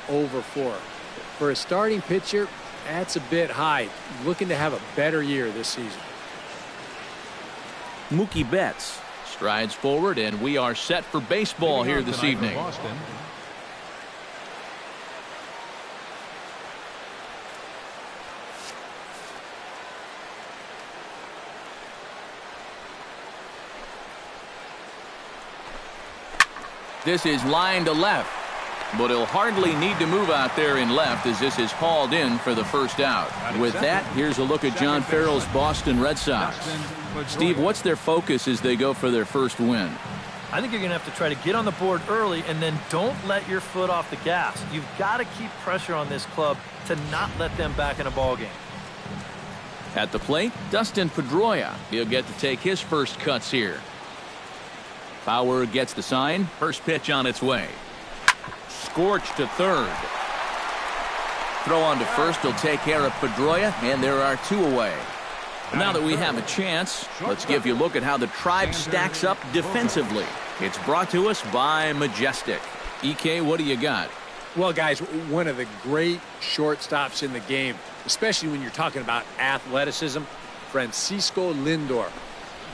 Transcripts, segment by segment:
over 4. For a starting pitcher, that's a bit high. Looking to have a better year this season. Mookie Betts strides forward, and we are set for baseball here this evening. This is line to left, but he'll hardly need to move out there in left as this is hauled in for the first out. With that, here's a look at John Farrell's Boston Red Sox. Steve, what's their focus as they go for their first win? I think you're going to have to try to get on the board early and then don't let your foot off the gas. You've got to keep pressure on this club to not let them back in a ball game. At the plate, Dustin Pedroia. He'll get to take his first cuts here. Bauer gets the sign. First pitch on its way. Scorched to third. Throw on to first will take care of Pedroia, and there are 2 away. Now that we have a chance, let's give you a look at how the Tribe stacks up defensively. It's brought to us by Majestic. EK, what do you got? Well, guys, one of the great shortstops in the game, especially when you're talking about athleticism, Francisco Lindor.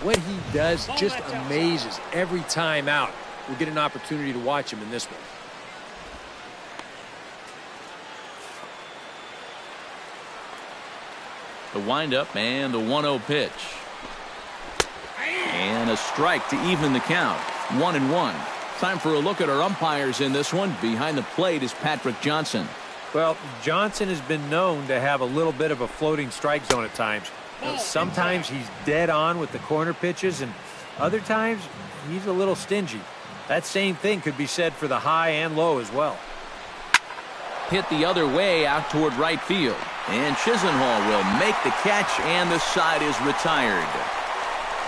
What he does just amazes every time out. We'll get an opportunity to watch him in this one. The windup and the 1-0 pitch. And a strike to even the count. 1-1. Time for a look at our umpires in this one. Behind the plate is Patrick Johnson. Well, Johnson has been known to have a little bit of a floating strike zone at times. Sometimes he's dead on with the corner pitches, and other times he's a little stingy. That same thing could be said for the high and low as well. Hit the other way out toward right field. And Chisenhall will make the catch, and the side is retired.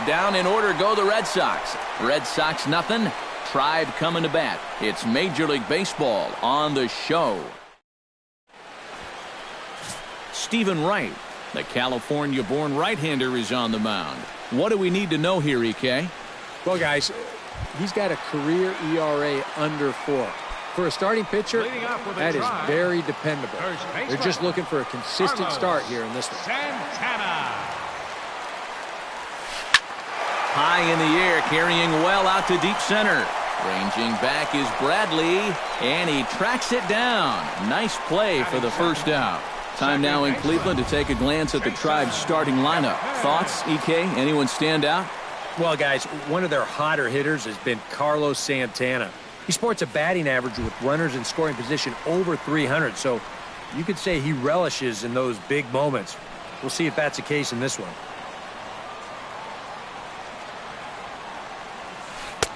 Down in order go the Red Sox. Red Sox nothing. Tribe coming to bat. It's Major League Baseball on the show. Stephen Wright, the California-born right-hander, is on the mound. What do we need to know here, EK? Well, guys, he's got a career ERA under 4. For a starting pitcher, that is very dependable. They're just looking for a consistent start here in this one. Santana. High in the air, carrying well out to deep center. Ranging back is Bradley, and he tracks it down. Nice play for the first out. Time now in Cleveland to take a glance at the Tribe's starting lineup. Thoughts, EK? Anyone stand out? Well, guys, one of their hotter hitters has been Carlos Santana. He sports a batting average with runners in scoring position over 300, so you could say he relishes in those big moments. We'll see if that's the case in this one.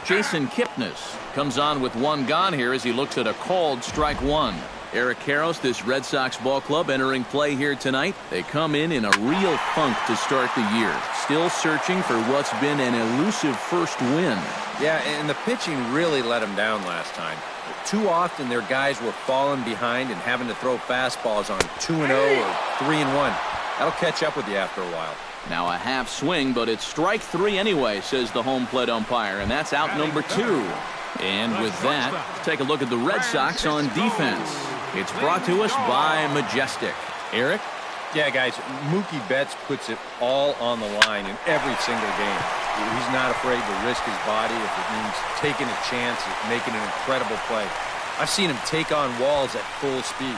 Jason Kipnis comes on with 1 gone here as he looks at a called strike 1. Eric Karros, this Red Sox ball club, entering play here tonight. They come in a real funk to start the year. Still searching for what's been an elusive first win. Yeah, and the pitching really let them down last time. Too often their guys were falling behind and having to throw fastballs on 2-0 or 3-1. That'll catch up with you after a while. Now a half swing, but it's strike 3 anyway, says the home plate umpire, and that's out number 2. And with that, let's take a look at the Red Sox on defense. It's brought to us by Majestic. Eric? Yeah, guys, Mookie Betts puts it all on the line in every single game. He's not afraid to risk his body if it means taking a chance at making an incredible play. I've seen him take on walls at full speed,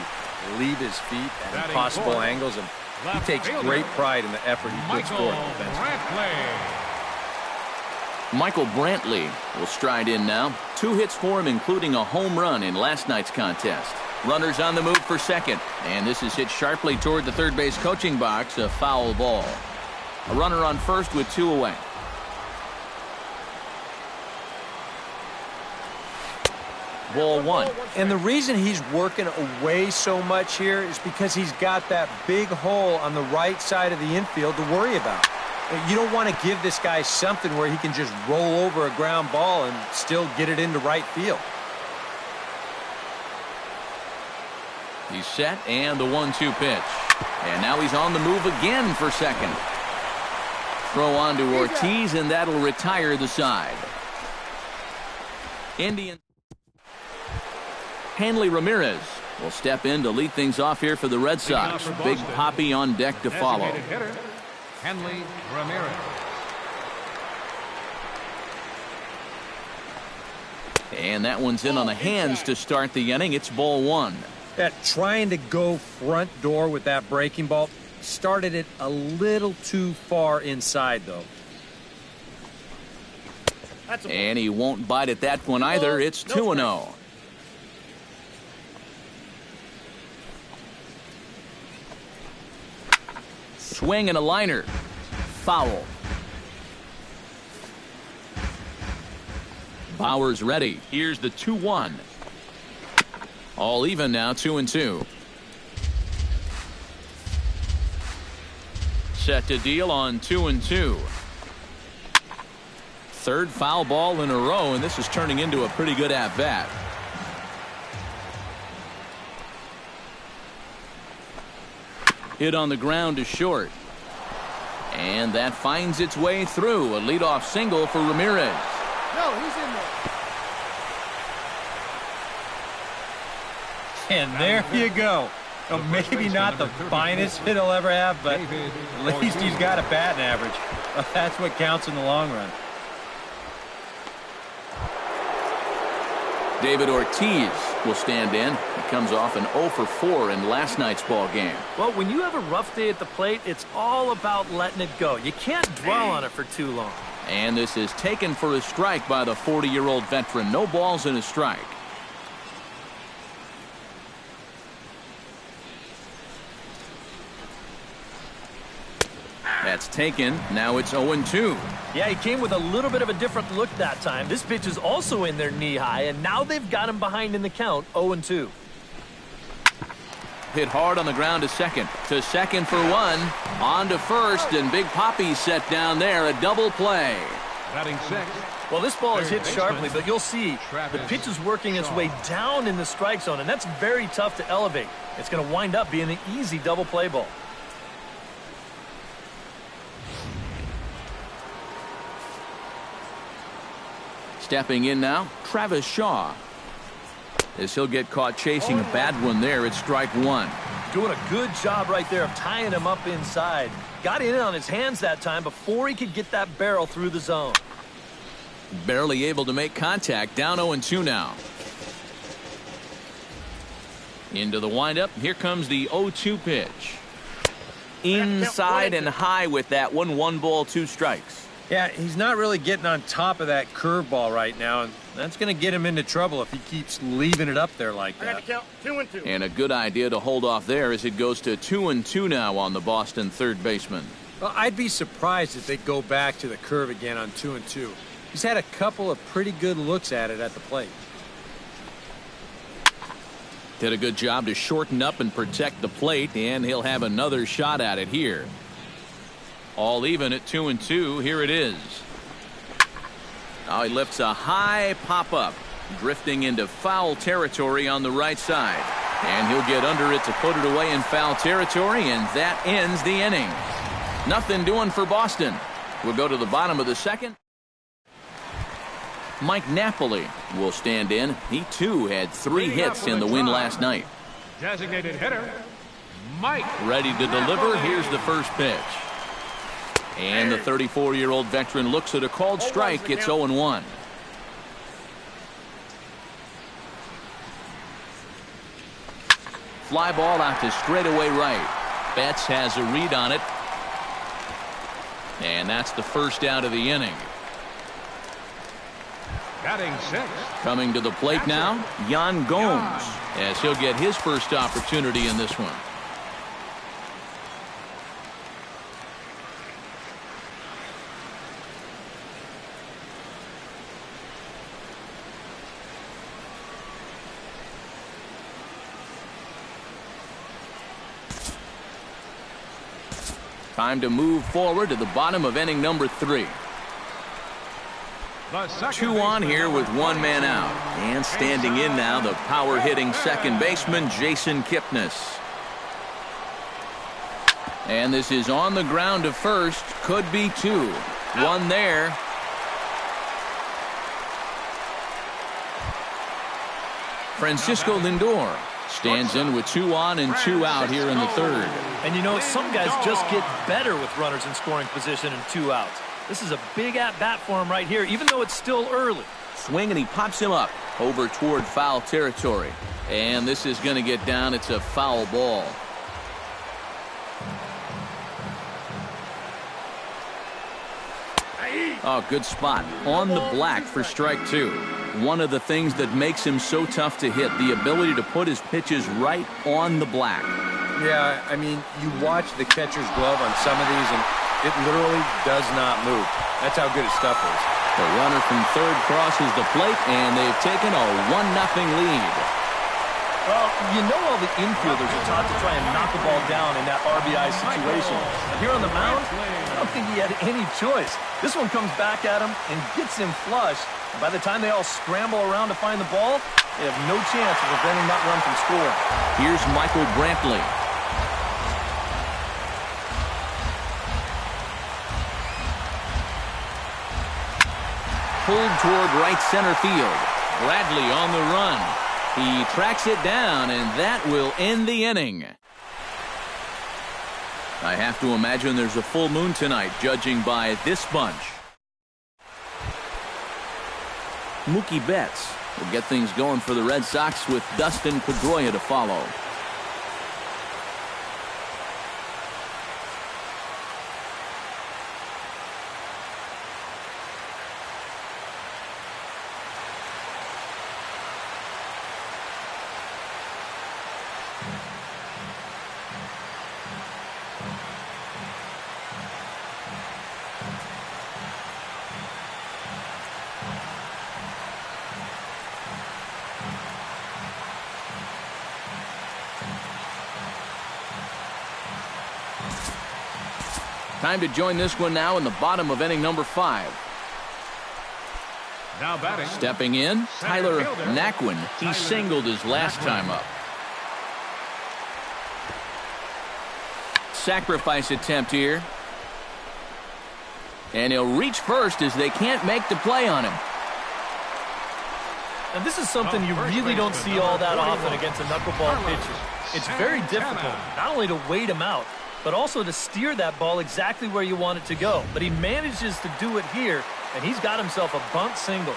leave his feet at impossible angles, and he takes great pride in the effort he puts forth defensively. Michael Brantley will stride in now. 2 hits for him, including a home run in last night's contest. Runners on the move for second, and this is hit sharply toward the third base coaching box, a foul ball. A runner on first with 2 away. Ball 1. And the reason he's working away so much here is because he's got that big hole on the right side of the infield to worry about. You don't want to give this guy something where he can just roll over a ground ball and still get it into right field. He's set, and the 1-2 pitch. And now he's on the move again for second. Throw on to Ortiz, and that'll retire the side. Indians. Hanley Ramirez will step in to lead things off here for the Red Sox. Big Poppy on deck to follow. Hitter, Henley Ramirez. And that one's in on the hands to start the inning. It's ball one. Yeah, trying to go front door with that breaking ball. Started it a little too far inside, though. And he won't bite at that one either. It's 2-0. Swing and a liner. Foul. Bauer's ready. Here's the 2-1. All even now, 2-2. Set to deal on 2-2. Third foul ball in a row, and this is turning into a pretty good at-bat. Hit on the ground to short. And that finds its way through. A leadoff single for Ramirez. No, he's in there. And there you go. Well, maybe not the finest hit he'll ever have, but at least he's got a batting average. That's what counts in the long run. David Ortiz will stand in. He comes off an 0 for 4 in last night's ball game. Well, when you have a rough day at the plate, it's all about letting it go. You can't dwell on it for too long. And this is taken for a strike by the 40-year-old veteran. No balls and a strike. That's taken. Now it's 0-2. Yeah, he came with a little bit of a different look that time. This pitch is also in there knee-high, and now they've got him behind in the count, 0-2. Hit hard on the ground to second. To second for one. On to first, and Big Poppy set down there. A double play. Batting six. Well, this ball is hit sharply, but you'll see the pitch is working its way down in the strike zone, and that's very tough to elevate. It's going to wind up being an easy double play ball. Stepping in now, Travis Shaw. As he'll get caught chasing a bad one there, it's strike one. Doing a good job right there of tying him up inside. Got in on his hands that time before he could get that barrel through the zone. Barely able to make contact. Down 0-2 now. Into the windup. Here comes the 0-2 pitch. Inside and high with that one. 1 ball, 2 strikes. Yeah, he's not really getting on top of that curveball right now, and that's going to get him into trouble if he keeps leaving it up there like that. I got to count 2-2. And a good idea to hold off there as it goes to 2-2 now on the Boston third baseman. Well, I'd be surprised if they go back to the curve again on 2-2. He's had a couple of pretty good looks at it at the plate. Did a good job to shorten up and protect the plate, and he'll have another shot at it here. All even at 2-2. Here it is. Now he lifts a high pop-up, drifting into foul territory on the right side. And he'll get under it to put it away in foul territory, and that ends the inning. Nothing doing for Boston. We'll go to the bottom of the second. Mike Napoli will stand in. He, too, had 3 hits in the win last night. Designated hitter, Mike. Ready to deliver. Here's the first pitch. And the 34-year-old veteran looks at a called strike. It's 0-1. Fly ball out to straightaway right. Betts has a read on it. And that's the first out of the inning. Batting six. Coming to the plate now, Yan Gomes, as he'll get his first opportunity in this one. Time to move forward to the bottom of inning number 3. 2 on here with 1 man out. And standing in now, the power-hitting second baseman, Jason Kipnis. And this is on the ground to first. Could be 2. 1 there. Francisco Lindor Stands in with 2 on and 2 out here in the third. And you know, some guys just get better with runners in scoring position and 2 outs. This is a big at-bat for him right here, even though it's still early. Swing, and he pops him up over toward foul territory. And this is going to get down. It's a foul ball. Oh, good spot. On the black for strike 2. One of the things that makes him so tough to hit, the ability to put his pitches right on the black. Yeah, I mean, you watch the catcher's glove on some of these, and it literally does not move. That's how good his stuff is. The runner from third crosses the plate, and they've taken a 1-0 lead. Well, you know all the infielders are taught to try and knock the ball down in that RBI situation. But here on the mound, I don't think he had any choice. This one comes back at him and gets him flush. And by the time they all scramble around to find the ball, they have no chance of preventing that run from scoring. Here's Michael Brantley. Pulled toward right center field. Bradley on the run. He tracks it down, and that will end the inning. I have to imagine there's a full moon tonight, judging by this bunch. Mookie Betts will get things going for the Red Sox with Dustin Pedroia to follow. Time to join this one now in the bottom of inning number 5. Now batting. Stepping in, Tyler Naquin. He singled his last time up. Sacrifice attempt here. And he'll reach first as they can't make the play on him. And this is something you really don't see all that often against a knuckleball pitcher. It's very difficult not only to wait him out, but also to steer that ball exactly where you want it to go. But he manages to do it here, and he's got himself a bunt single.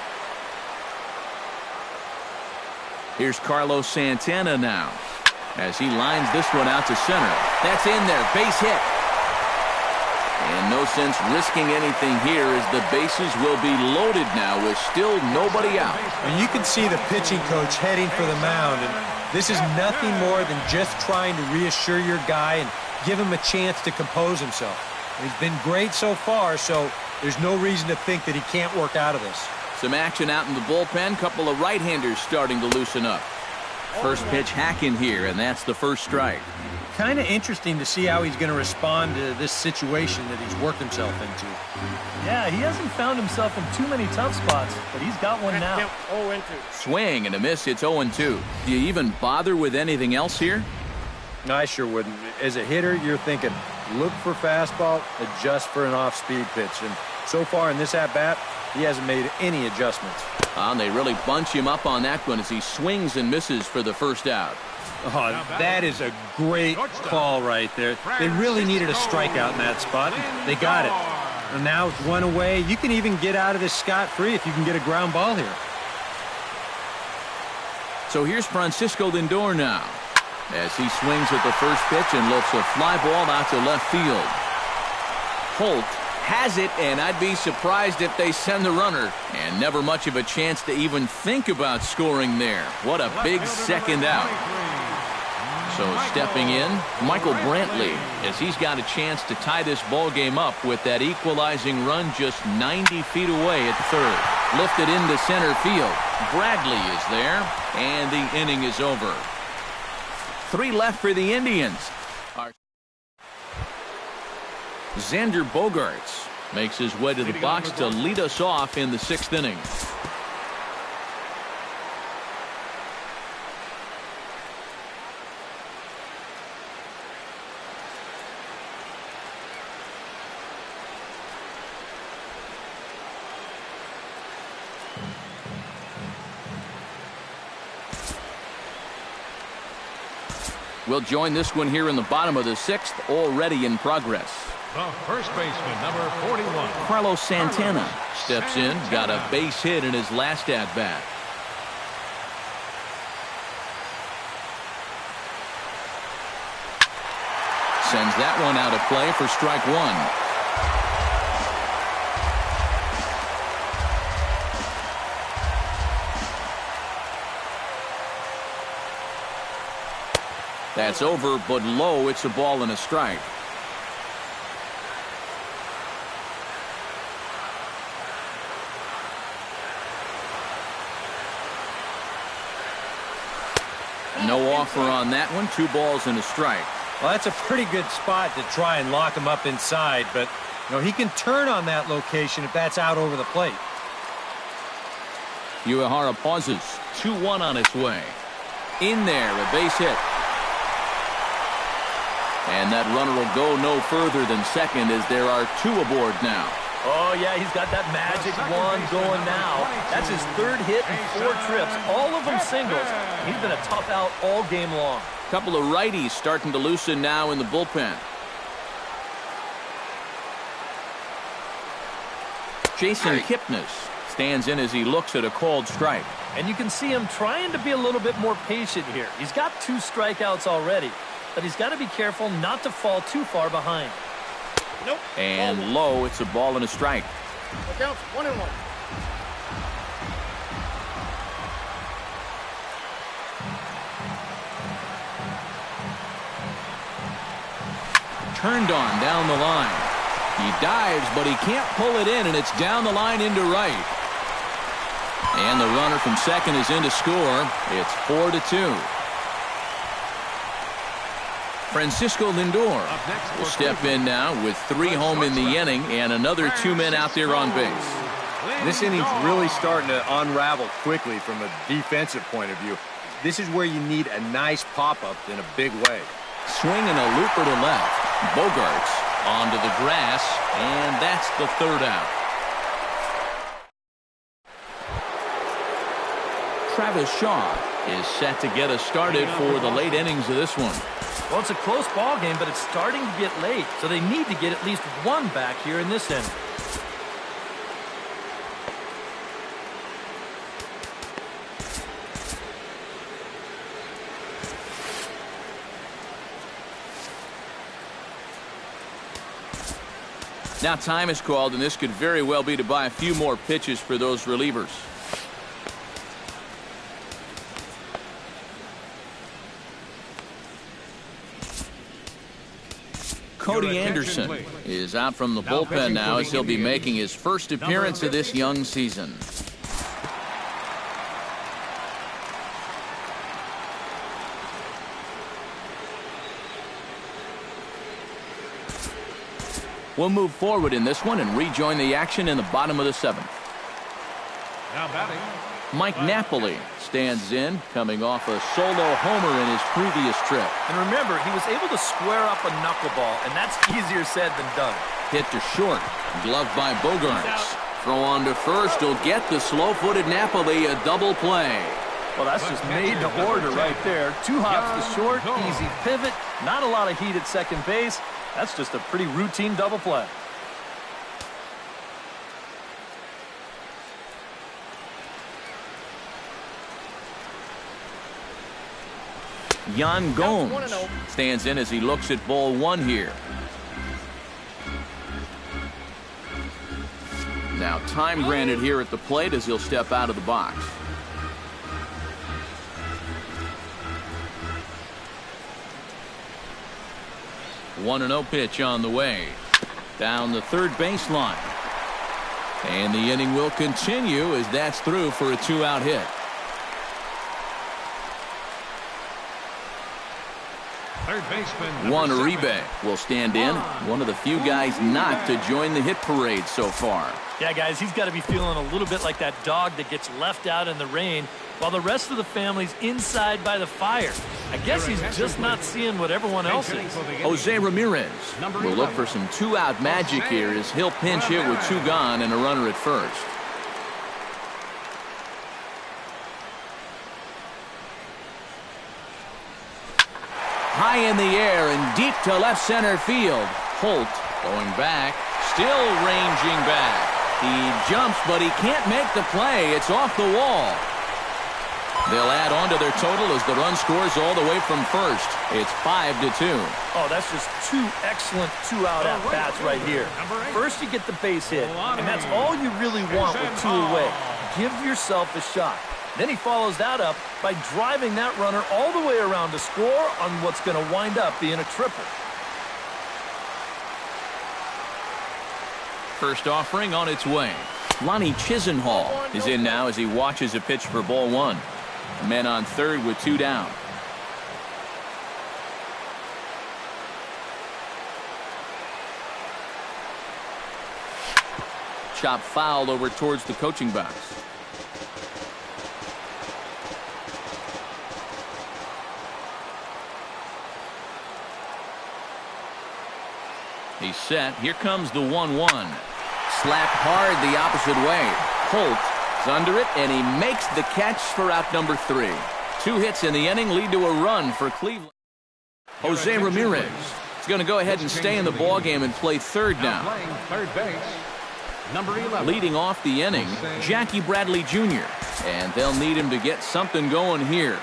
Here's Carlos Santana now as he lines this one out to center. That's in there, base hit. And no sense risking anything here as the bases will be loaded now with still nobody out. And you can see the pitching coach heading for the mound, and this is nothing more than just trying to reassure your guy and give him a chance to compose himself. He's been great so far, so there's no reason to think that he can't work out of this. Some action out in the bullpen. Couple of right-handers starting to loosen up. First pitch hack in here, and that's the first strike. Kind of interesting to see how he's going to respond to this situation that he's worked himself into. Yeah, he hasn't found himself in too many tough spots, but he's got one now. Swing and a miss. It's 0-2. Do you even bother with anything else here? No, I sure wouldn't. As a hitter, you're thinking, look for fastball, adjust for an off-speed pitch. And so far in this at-bat, he hasn't made any adjustments. And they really bunch him up on that one as he swings and misses for the first out. Oh, that is a great call right there. They really needed a strikeout in that spot. They got it. And now it's one away. You can even get out of this scot-free if you can get a ground ball here. So here's Francisco Lindor now as he swings at the first pitch and lifts a fly ball out to left field. Holt has it, and I'd be surprised if they send the runner. And never much of a chance to even think about scoring there. What a big second out. So stepping in, Michael Brantley, as he's got a chance to tie this ball game up with that equalizing run just 90 feet away at third. Lifted into center field. Bradley is there, and the inning is over. 3 left for the Indians. Xander Bogaerts makes his way to the box to lead us off in the 6th inning. We'll join this one here in the bottom of the 6th, already in progress. The first baseman, number 41. Carlos Santana steps in, got a base hit in his last at-bat. Sends that one out of play for strike one. That's over, but low. It's a ball and a strike. No offer on that one. 2 balls and a strike. Well, that's a pretty good spot to try and lock him up inside, but he can turn on that location if that's out over the plate. Uehara pauses. 2-1 on its way. In there, a base hit. And that runner will go no further than second as there are 2 aboard now. Oh, yeah, he's got that magic wand going now. That's his 3rd hit and 4 trips, all of them singles. He's been a tough out all game long. Couple of righties starting to loosen now in the bullpen. Jason Kipnis stands in as he looks at a called strike. And you can see him trying to be a little bit more patient here. He's got 2 strikeouts already, but he's got to be careful not to fall too far behind. Nope. And low, it's a ball and a strike. The count's 1-1. Turned on down the line. He dives, but he can't pull it in, and it's down the line into right. And the runner from second is in to score. It's 4-2. Francisco Lindor will step in now with 3 home in the inning and another 2 men out there on base. This inning's really starting to unravel quickly from a defensive point of view. This is where you need a nice pop-up in a big way. Swinging a looper to left. Bogarts onto the grass, and that's the 3rd out. Travis Shaw is set to get us started for the late innings of this one. Well, it's a close ball game, but it's starting to get late, so they need to get at least 1 back here in this inning. Now time is called, and this could very well be to buy a few more pitches for those relievers. Cody Anderson is out from the bullpen now as he'll be making his first appearance of this young season. We'll move forward in this one and rejoin the action in the bottom of the 7th. Now batting, Mike Napoli stands in, coming off a solo homer in his previous trip. And remember, he was able to square up a knuckleball, and that's easier said than done. Hit to short, gloved by Bogarts. Throw on to first, he'll get the slow-footed Napoli a double play. Well, that's just made to order right there. 2 hops to short, easy pivot, not a lot of heat at second base. That's just a pretty routine double play. Yan Gomes stands in as he looks at ball 1 here. Now time granted here at the plate as he'll step out of the box. One 1-0 pitch on the way. Down the third baseline. And the inning will continue as that's through for a 2-out hit. third baseman, Juan number 7. Uribe will stand in. One of the few guys not to join the hit parade so far. Yeah, guys, he's got to be feeling a little bit like that dog that gets left out in the rain while the rest of the family's inside by the fire. I guess he's just not seeing what everyone else is. Jose Ramirez will look for some 2-out magic here as he'll pinch hit with 2 gone and a runner at first. high in the air and deep to left center field. Holt going back, still ranging back. He jumps, but he can't make the play. It's off the wall. They'll add on to their total as the run scores all the way from first. It's 5-2. Oh, that's just two excellent two-out at-bats right here. First, you get the base hit, and that's all you really want with two away. Give yourself a shot. Then he follows that up by driving that runner all the way around to score on what's going to wind up being a triple. First offering on its way. Lonnie Chisenhall is in now as he watches a pitch for ball one. Men on third with two down. Chop foul over towards the coaching box. He's set. Here comes the 1-1. Slapped hard the opposite way. Holt is under it, and he makes the catch for out number 3. 2 hits in the inning lead to a run for Cleveland. Jose Ramirez is going to go ahead and stay in the ballgame and play third now. Playing third base, number 11. Leading off the inning, Jackie Bradley Jr. And they'll need him to get something going here.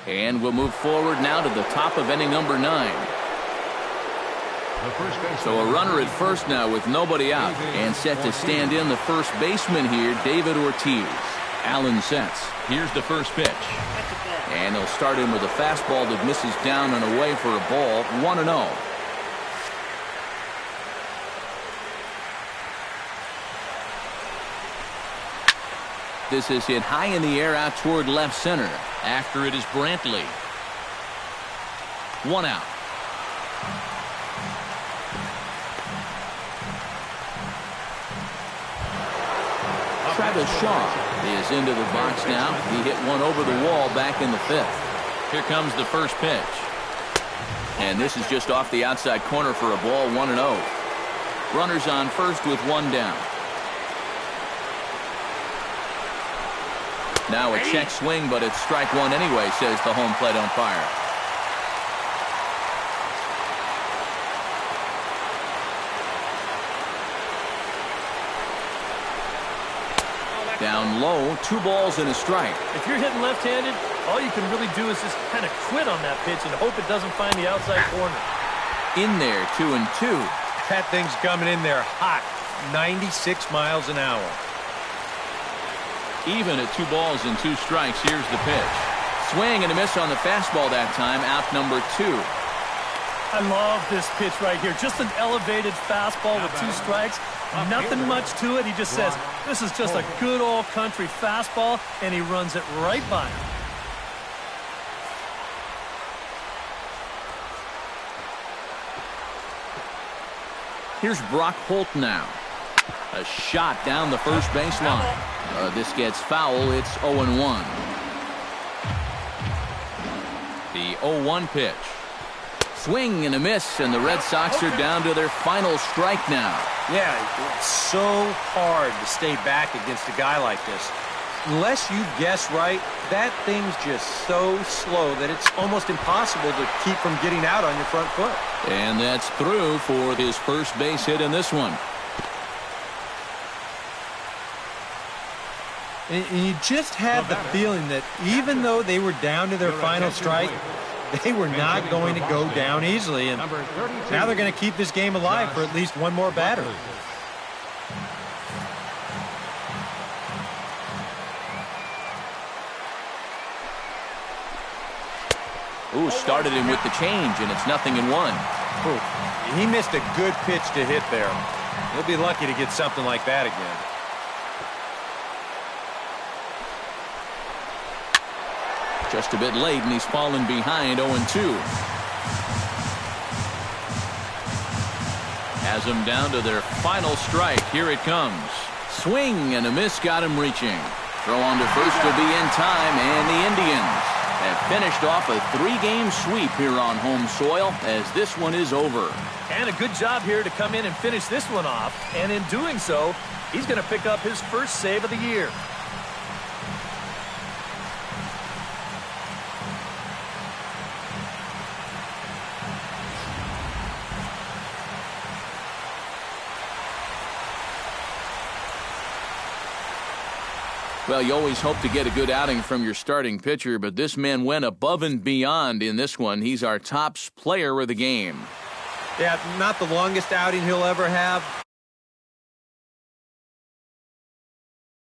And we'll move forward now to the top of inning number 9. So a runner at first now with nobody out, and set to stand in the first baseman here, David Ortiz. Allen sets. Here's the first pitch. And he'll start in with a fastball that misses down and away for a ball. 1-0. This is hit high in the air out toward left center. After it is Brantley. 1 out. Travis Shaw is into the box now. He hit one over the wall back in the 5th. Here comes the first pitch. And this is just off the outside corner for a ball. 1-0. Runners on first with 1 down. Now a check swing, but it's strike 1 anyway, says the home plate umpire. Down low, 2 balls and a strike. If you're hitting left-handed, all you can really do is just kind of quit on that pitch and hope it doesn't find the outside corner. In there, 2-2. That thing's coming in there hot, 96 miles an hour. Even at 2 balls and 2 strikes, here's the pitch. Swing and a miss on the fastball that time, out number 2. I love this pitch right here. Just an elevated fastball with 2 strikes. Nothing much to it. He just says, this is just a good old country fastball, and he runs it right by him. Here's Brock Holt now. A shot down the first baseline. This gets foul. It's 0-1. The 0-1 pitch. Swing and a miss, and the Red Sox are down to their final strike now. Yeah, it's so hard to stay back against a guy like this. Unless you guess right, that thing's just so slow that it's almost impossible to keep from getting out on your front foot. And that's through for his first base hit in this one. And you just had the feeling that even though they were down to their final strike, they were not going to go down easily. And now they're going to keep this game alive for at least one more batter. Ooh, started him with the change, and it's 0-1. Ooh, he missed a good pitch to hit there. He'll be lucky to get something like that again. Just a bit late, and he's fallen behind 0-2. Has them down to their final strike. Here it comes. Swing and a miss got him reaching. Throw on to first will be in time, and the Indians have finished off a 3-game sweep here on home soil as this one is over. And a good job here to come in and finish this one off. And in doing so, he's going to pick up his first save of the year. Well, you always hope to get a good outing from your starting pitcher, but this man went above and beyond in this one. He's our top player of the game. Yeah, not the longest outing he'll ever have,